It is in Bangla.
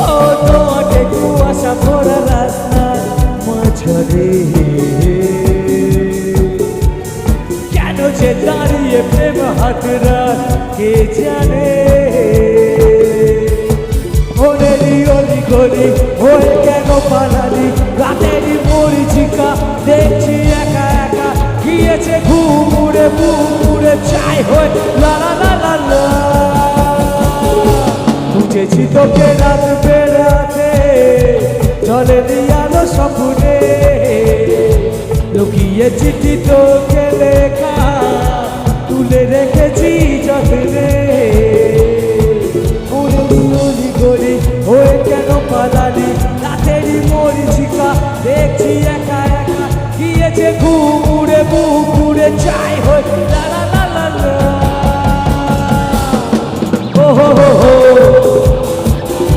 ও তোমাকে কুয়াশা ভরা রাস্তার মাঝারে কেন যে দাঁড়িয়ে প্রেম হাতরা কে জানে ওরেলি অলি গলি হয়ে কেন পালালি রাতেরই মরিচিকা দেখছি একা একা গিয়েছে ঘুমুড়ে বুমুড়ে চাই হয়ে লা লা লা লা লা বুঝেছি তোকে রাত বেড়াতে চলে আলো স্বপ্নে লুকিয়ে চিঠি তোকে লেখা তুলে রেখেছি যত্নে উড়ি গলি হয়ে কেন পালালি রাতেরই মরিচিকা দেখছি একা একা গিয়েছে ঘুমুড়ে বুমুড়ে চাই